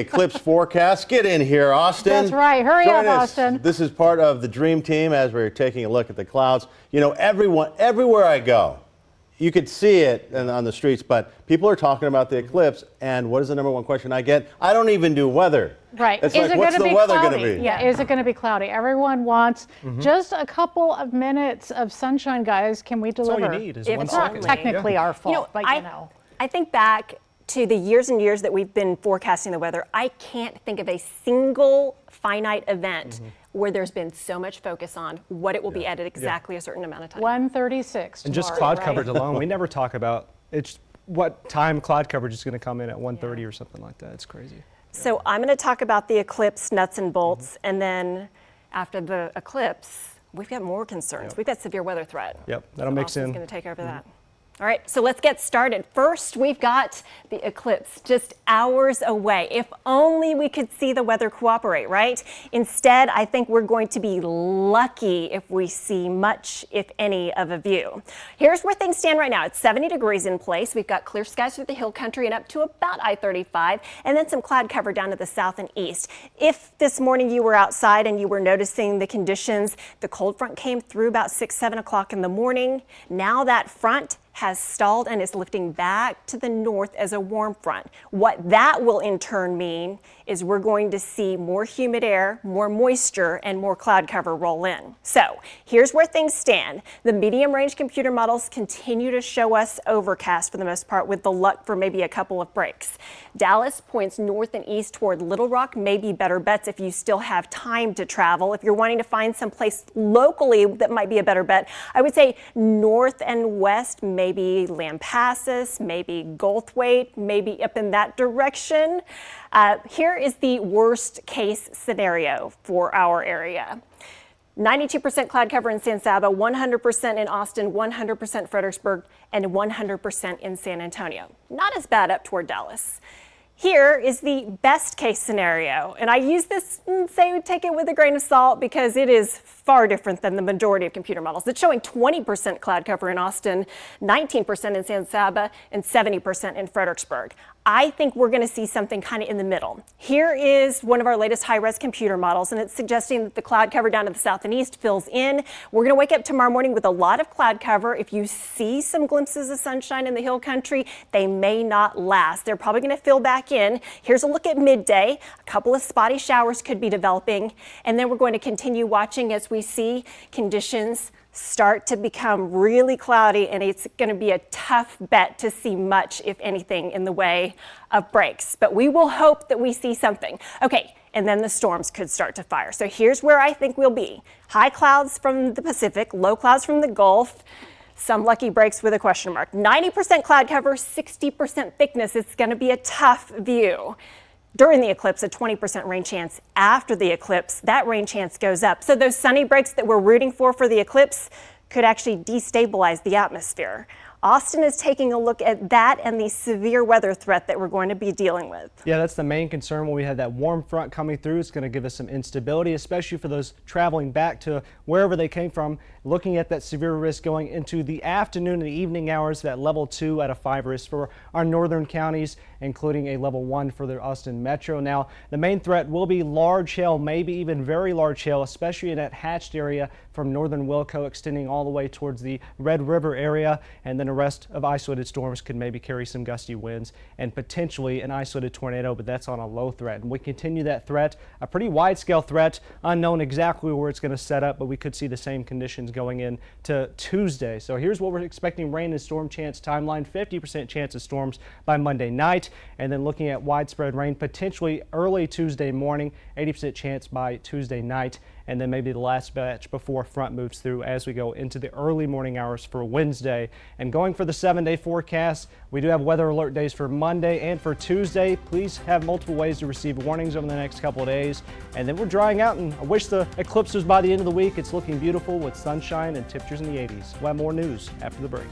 Eclipse forecast. Get in here, Austin. That's right. Hurry Join up, us. Austin. This is part of the dream team as we're taking a look at the clouds. You know, everywhere I go, you could see it on the streets, but people are talking about the eclipse. And what is the number one question I get? I don't even do weather. Right. It's Is like, it what's going to the be weather cloudy? going to be? Yeah. Is it going to be cloudy? Everyone wants just a couple of minutes of sunshine, guys. Can we deliver? That's all you need is If one it's not second. technically our fault, but I think back to the years and years that we've been forecasting the weather. I can't think of a single finite event where there's been so much focus on what it will be at exactly a certain amount of time. 1:36 And just cloud coverage alone, we never talk about what time cloud coverage is going to come in at 1:30 or something like that. It's crazy. So I'm going to talk about the eclipse nuts and bolts, and then after the eclipse, we've got more concerns. We've got severe weather threat. Yep, that'll mix in. Austin's going to take over that. All right, so let's get started. First, we've got the eclipse just hours away. If only we could see the weather cooperate, right? Instead, I think we're going to be lucky if we see much, if any, of a view. Here's where things stand right now. It's 70 degrees in place. We've got clear skies through the hill country and up to about I-35, and then some cloud cover down to the south and east. If this morning you were outside and you were noticing the conditions, the cold front came through about 6, 7 o'clock in the morning. Now that front has stalled and is lifting back to the north as a warm front. What that will in turn mean is we're going to see more humid air, more moisture, and more cloud cover roll in. So here's where things stand. The medium range computer models continue to show us overcast for the most part, with the luck for maybe a couple of breaks. Dallas points north and east toward Little Rock, may be better bets if you still have time to travel. If you're wanting to find some place locally that might be a better bet, I would say north and west, maybe Lampasas, maybe Goldthwaite, maybe up in that direction. Here is the worst case scenario for our area. 92% cloud cover in San Saba, 100% in Austin, 100% Fredericksburg, and 100% in San Antonio. Not as bad up toward Dallas. Here is the best case scenario, and I use this and say take it with a grain of salt because it is far different than the majority of computer models. It's showing 20% cloud cover in Austin, 19% in San Saba, and 70% in Fredericksburg. I think we're going to see something kind of in the middle. Here is one of our latest high-res computer models, and it's suggesting that the cloud cover down to the south and east fills in. We're going to wake up tomorrow morning with a lot of cloud cover. If you see some glimpses of sunshine in the hill country, they may not last. They're probably going to fill back in. Here's a look at midday. A couple of spotty showers could be developing, and then we're going to continue watching as we see conditions start to become really cloudy, and it's going to be a tough bet to see much, if anything, in the way of breaks. But we will hope that we see something. Okay, and then the storms could start to fire. So here's where I think we'll be. High clouds from the Pacific, low clouds from the Gulf, some lucky breaks with a question mark. 90% cloud cover, 60% thickness. It's going to be a tough view. During the eclipse, a 20% rain chance. After the eclipse, that rain chance goes up. So those sunny breaks that we're rooting for the eclipse could actually destabilize the atmosphere. Austin is taking a look at that and the severe weather threat that we're going to be dealing with. Yeah, that's the main concern when we had that warm front coming through. It's going to give us some instability, especially for those traveling back to wherever they came from. Looking at that severe risk going into the afternoon and the evening hours, that level 2 out of 5 risk for our northern counties, including a level 1 for the Austin metro. Now, the main threat will be large hail, maybe even very large hail, especially in that hatched area from northern Wilco extending all the way towards the Red River area, and then the rest of isolated storms could maybe carry some gusty winds and potentially an isolated tornado, but that's on a low threat. And we continue that threat, a pretty wide scale threat, unknown exactly where it's going to set up, but we could see the same conditions going in to Tuesday. So here's what we're expecting: rain and storm chance timeline, 50% chance of storms by Monday night, and then looking at widespread rain potentially early Tuesday morning, 80% chance by Tuesday night, and then maybe the last batch before front moves through as we go into the early morning hours for Wednesday. And going for the 7-day forecast, we do have weather alert days for Monday and for Tuesday. Please have multiple ways to receive warnings over the next couple of days. And then we're drying out, and I wish the eclipse was by the end of the week. It's looking beautiful with sunshine and temperatures in the 80s. We'll have more news after the break.